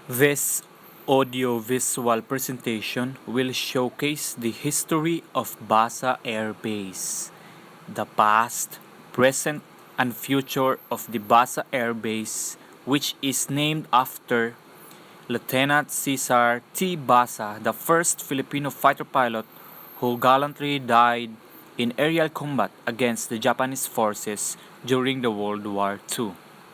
This audio-visual presentation will showcase the history of Basa Air Base, the past, present, and future of the Basa Air Base, which is named after Lieutenant Cesar T. Basa, the first Filipino fighter pilot who gallantly died in aerial combat against the Japanese forces during the World War II.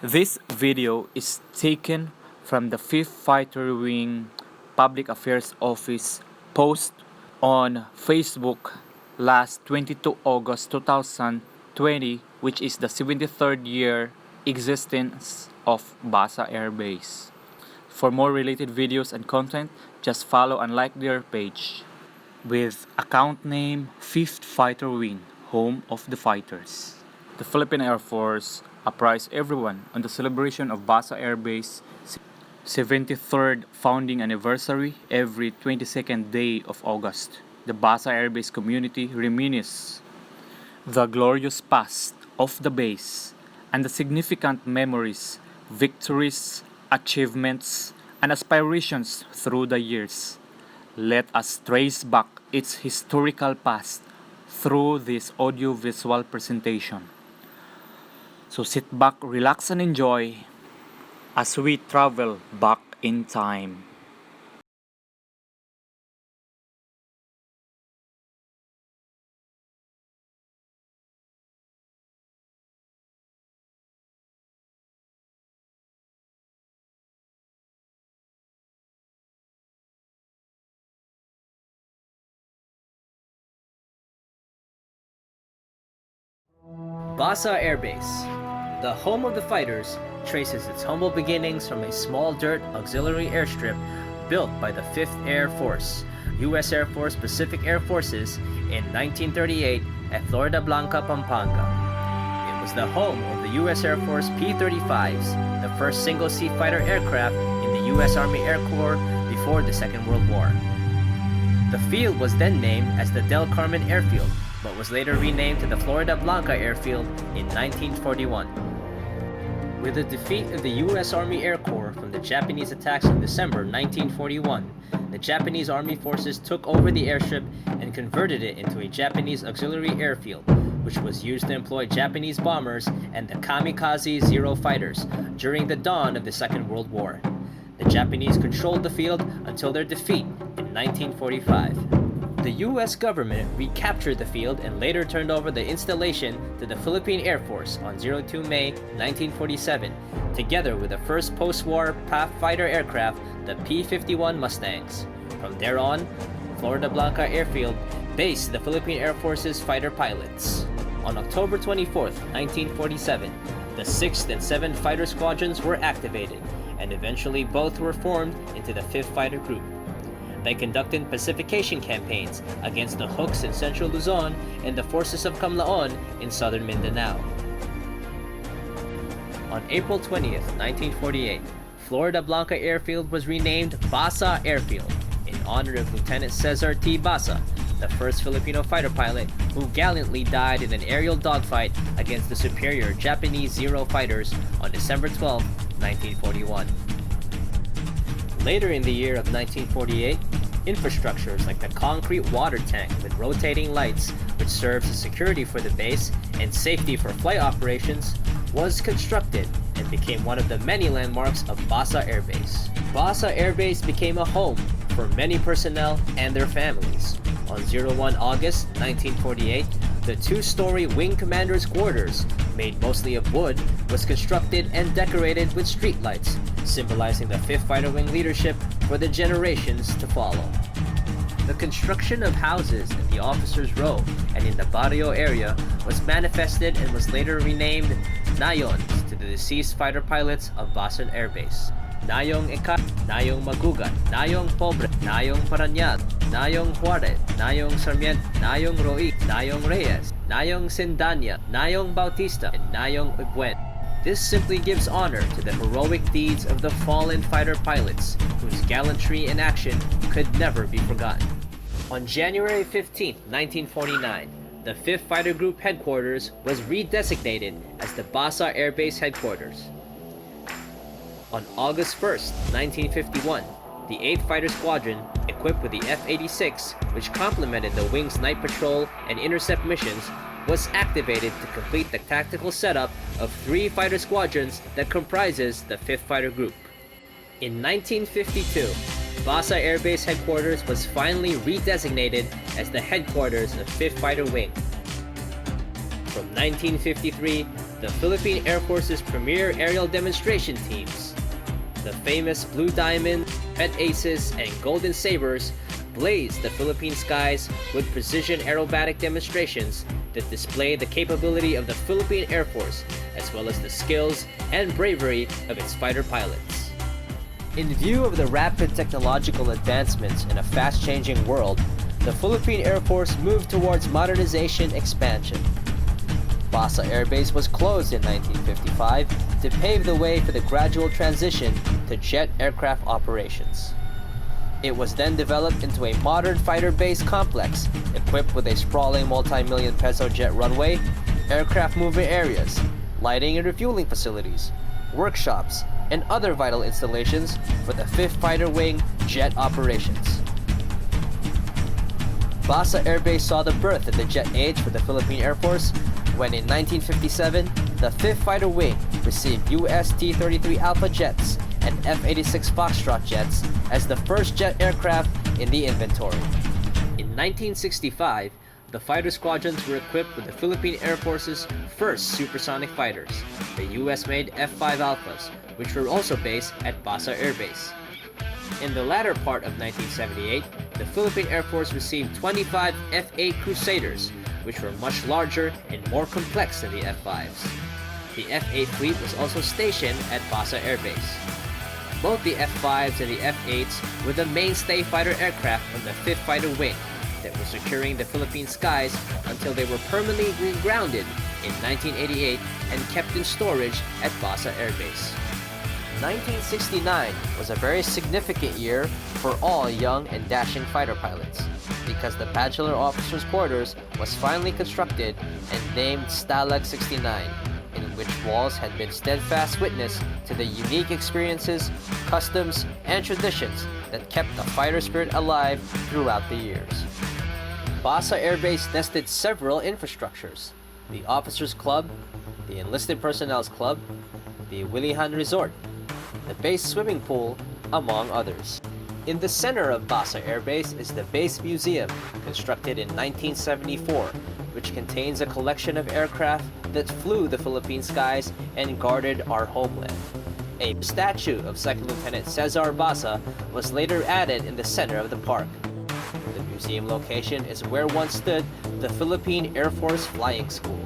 This video is taken from the 5th Fighter Wing Public Affairs Office post on Facebook last 22 August 2020, which is the 73rd year existence of Basa Air Base. For more related videos and content, just follow and like their page with account name 5th Fighter Wing, Home of the Fighters. The Philippine Air Force apprised everyone on the celebration of Basa Air Base 73rd founding anniversary every 22nd day of August. The Basa Air Base community reminisces the glorious past of the base and the significant memories, victories, achievements, and aspirations through the years. Let us trace back its historical past through this audio-visual presentation. So sit back, relax, and enjoy as we travel back in time. Basa Air Base, the home of the fighters, traces its humble beginnings from a small dirt auxiliary airstrip built by the 5th Air Force, U.S. Air Force Pacific Air Forces in 1938 at Florida Blanca, Pampanga. It was the home of the U.S. Air Force P-35s, the first single-seat fighter aircraft in the U.S. Army Air Corps before the Second World War. The field was then named as the Del Carmen Airfield, but was later renamed to the Florida Blanca Airfield in 1941. With the defeat of the U.S. Army Air Corps from the Japanese attacks in December 1941, the Japanese Army forces took over the airstrip and converted it into a Japanese auxiliary airfield, which was used to employ Japanese bombers and the Kamikaze Zero fighters during the dawn of the Second World War. The Japanese controlled the field until their defeat in 1945. The U.S. government recaptured the field and later turned over the installation to the Philippine Air Force on 02 May 1947, together with the first post-war PAF fighter aircraft, the P-51 Mustangs. From there on, Florida Blanca Airfield based the Philippine Air Force's fighter pilots. On October 24, 1947, the 6th and 7th Fighter Squadrons were activated, and eventually both were formed into the 5th Fighter Group. They conducted pacification campaigns against the Hooks in central Luzon and the forces of Camlaon in southern Mindanao. On April 20, 1948, Florida Blanca Airfield was renamed Basa Airfield in honor of Lieutenant Cesar T. Basa, the first Filipino fighter pilot who gallantly died in an aerial dogfight against the superior Japanese Zero fighters on December 12, 1941. Later in the year of 1948, infrastructures like the concrete water tank with rotating lights, which serves as security for the base and safety for flight operations, was constructed and became one of the many landmarks of Basa Air Base. Basa Air Base became a home for many personnel and their families. On 01 August 1948, the two-story wing commander's quarters, made mostly of wood, was constructed and decorated with streetlights, symbolizing the 5th Fighter Wing leadership for the generations to follow. The construction of houses in the officers' row and in the barrio area was manifested and was later renamed Nayons to the deceased fighter pilots of Basa Air Base. Nayong Eka, Nayong Magugat, Nayong Pobre, Nayong Parañal, Nayong Juarez, Nayong Sarmiento, Nayong Roi, Nayong Reyes, Nayong Sendanya, Nayong Bautista, and Nayong Ibuen. This simply gives honor to the heroic deeds of the fallen fighter pilots, whose gallantry in action could never be forgotten. On January 15, 1949, the 5th Fighter Group headquarters was redesignated as the Basa Air Base headquarters. On August 1st, 1951, the 8th Fighter Squadron, equipped with the F-86, which complemented the wing's night patrol and intercept missions, was activated to complete the tactical setup of 3 fighter squadrons that comprises the 5th Fighter Group. In 1952, Basa Air Base headquarters was finally redesignated as the headquarters of 5th Fighter Wing. From 1953, the Philippine Air Force's premier aerial demonstration teams, the famous Blue Diamond, Red Aces, and Golden Sabres, blazed the Philippine skies with precision aerobatic demonstrations that display the capability of the Philippine Air Force as well as the skills and bravery of its fighter pilots. In view of the rapid technological advancements in a fast-changing world, the Philippine Air Force moved towards modernization expansion. Basa Air Base was closed in 1955 to pave the way for the gradual transition to jet aircraft operations. It was then developed into a modern fighter base complex equipped with a sprawling multi-million peso jet runway, aircraft movement areas, lighting and refueling facilities, workshops, and other vital installations for the 5th Fighter Wing jet operations. Basa Air Base saw the birth of the jet age for the Philippine Air Force when in 1957, the 5th Fighter Wing received US T-33 Alpha jets and F-86 Foxtrot jets as the first jet aircraft in the inventory. In 1965, the fighter squadrons were equipped with the Philippine Air Force's first supersonic fighters, the US-made F-5 Alphas, which were also based at Basa Air Base. In the latter part of 1978, the Philippine Air Force received 25 F-8 Crusaders, which were much larger and more complex than the F-5s. The F-8 fleet was also stationed at Basa Air Base. Both the F-5s and the F-8s were the mainstay fighter aircraft of the 5th Fighter Wing that were securing the Philippine skies until they were permanently regrounded in 1988 and kept in storage at Basa Air Base. 1969 was a very significant year for all young and dashing fighter pilots because the Bachelor Officers' Quarters was finally constructed and named Stalag 69, in which walls had been steadfast witness to the unique experiences, customs, and traditions that kept the fighter spirit alive throughout the years. Basa Air Base nested several infrastructures: the Officers Club, the Enlisted Personnel's Club, the Willihan Resort, the base swimming pool, among others. In the center of Basa Air Base is the Base Museum, constructed in 1974, which contains a collection of aircraft that flew the Philippine skies and guarded our homeland. A statue of Second Lieutenant Cesar Basa was later added in the center of the park. The museum location is where once stood the Philippine Air Force Flying School.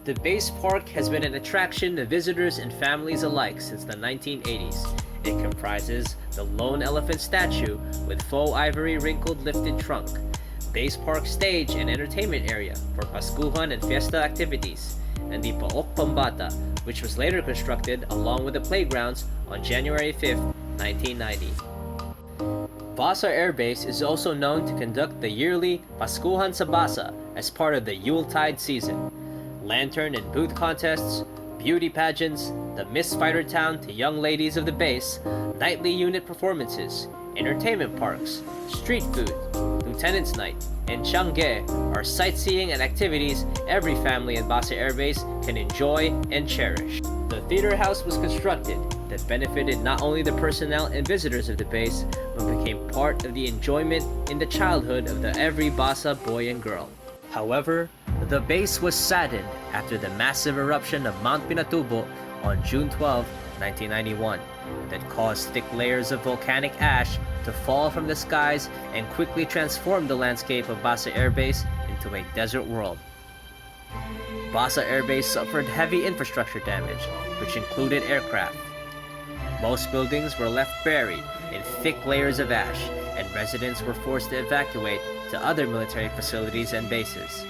The base park has been an attraction to visitors and families alike since the 1980s. It comprises the lone elephant statue with faux ivory wrinkled lifted trunk, base park stage and entertainment area for Paskuhan and Fiesta activities, and the Paok Pambata, which was later constructed along with the playgrounds on January 5, 1990. Basa Air Base is also known to conduct the yearly Paskuhan sa Basa as part of the Yuletide season. Lantern and booth contests, beauty pageants, the Miss Fighter Town to young ladies of the base, nightly unit performances, entertainment parks, street food, Lieutenant's Night, and Changge are sightseeing and activities every family at Basa Air Base can enjoy and cherish. The theater house was constructed that benefited not only the personnel and visitors of the base, but became part of the enjoyment in the childhood of the every Basa boy and girl. However, the base was saddened after the massive eruption of Mount Pinatubo on June 12, 1991, that caused thick layers of volcanic ash to fall from the skies and quickly transformed the landscape of Basa Air Base into a desert world. Basa Air Base suffered heavy infrastructure damage, which included aircraft. Most buildings were left buried in thick layers of ash, and residents were forced to evacuate to other military facilities and bases.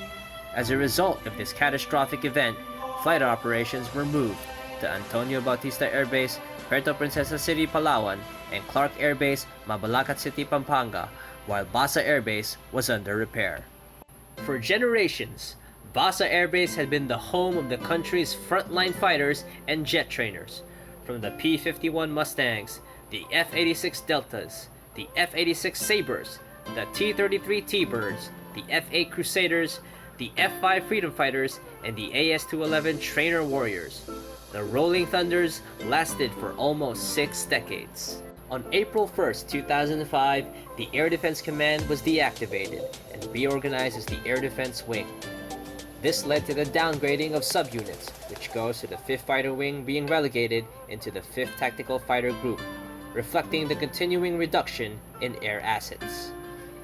As a result of this catastrophic event, flight operations were moved to Antonio Bautista Air Base, Puerto Princesa City, Palawan, and Clark Air Base, Mabalacat City, Pampanga, while Basa Air Base was under repair. For generations, Basa Air Base had been the home of the country's frontline fighters and jet trainers. from the P-51 Mustangs, the F-86 Deltas, the F-86 Sabres, the T-33 T-Birds, the F-8 Crusaders, the F-5 Freedom Fighters, and the AS-211 Trainer Warriors. The Rolling Thunders lasted for almost 6 decades. On April 1st, 2005, the Air Defense Command was deactivated and reorganized as the Air Defense Wing. This led to the downgrading of subunits, which goes to the 5th Fighter Wing being relegated into the 5th Tactical Fighter Group, reflecting the continuing reduction in air assets.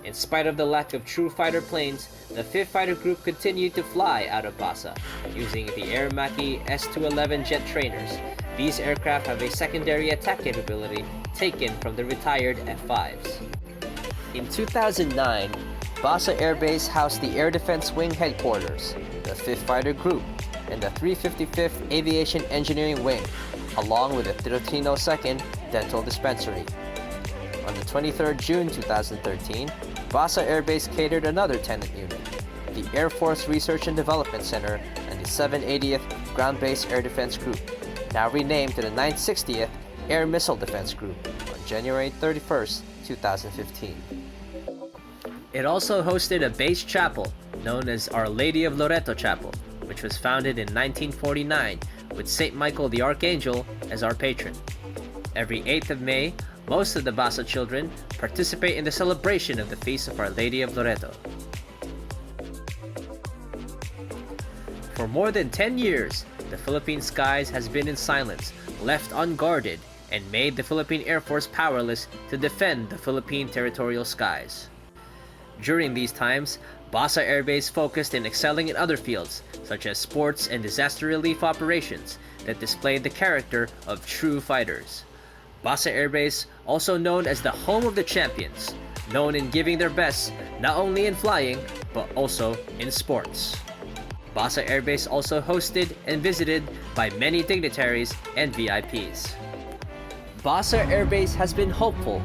In spite of the lack of true fighter planes, the 5th Fighter Group continued to fly out of Basa, using the Air Macchi S-211 jet trainers. These aircraft have a secondary attack capability taken from the retired F-5s. In 2009, Basa Air Base housed the Air Defense Wing Headquarters, the 5th Fighter Group, and the 355th Aviation Engineering Wing, along with the 1302nd Dental Dispensary. On the 23rd June 2013, Basa Air Base catered another tenant unit, the Air Force Research and Development Center and the 780th Ground Base Air Defense Group, now renamed to the 960th Air Missile Defense Group on January 31st, 2015. It also hosted a base chapel known as Our Lady of Loreto Chapel, which was founded in 1949 with St. Michael the Archangel as our patron. Every 8th of May, most of the Basa children participate in the celebration of the Feast of Our Lady of Loreto. For more than 10 years, the Philippine skies has been in silence, left unguarded, and made the Philippine Air Force powerless to defend the Philippine territorial skies. During these times, Basa Air Base focused in excelling in other fields, such as sports and disaster relief operations that displayed the character of true fighters. Basa Air Base, also known as the home of the champions, known in giving their best not only in flying, but also in sports. Basa Air Base also hosted and visited by many dignitaries and VIPs. Basa Air Base has been hopeful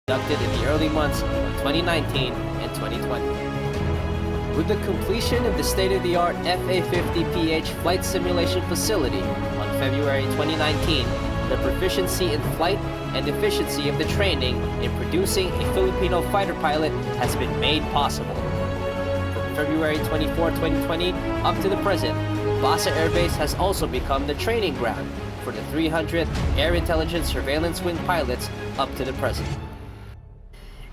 conducted in the early months of 2019 and 2020. With the completion of the state-of-the-art FA-50PH flight simulation facility on February 2019, the proficiency in flight and efficiency of the training in producing a Filipino fighter pilot has been made possible. From February 24, 2020 up to the present, Basa Air Base has also become the training ground for the 300th Air Intelligence Surveillance Wing pilots up to the present.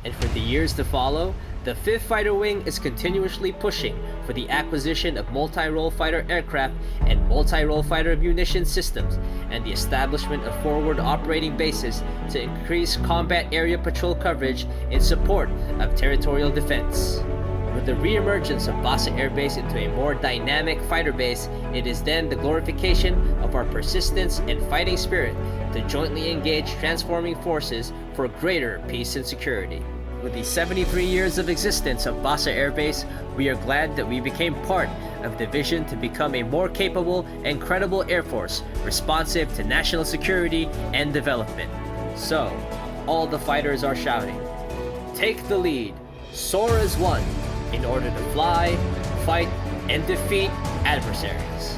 And for the years to follow, the 5th Fighter Wing is continuously pushing for the acquisition of multi-role fighter aircraft and multi-role fighter munition systems and the establishment of forward operating bases to increase combat area patrol coverage in support of territorial defense. With the re-emergence of Basa Air Base into a more dynamic fighter base, it is then the glorification of our persistence and fighting spirit to jointly engage transforming forces for greater peace and security. With the 73 years of existence of Basa Air Base, we are glad that we became part of the vision to become a more capable and credible Air Force, responsive to national security and development. So, all the fighters are shouting, "Take the lead, soar as one, in order to fly, fight, and defeat adversaries."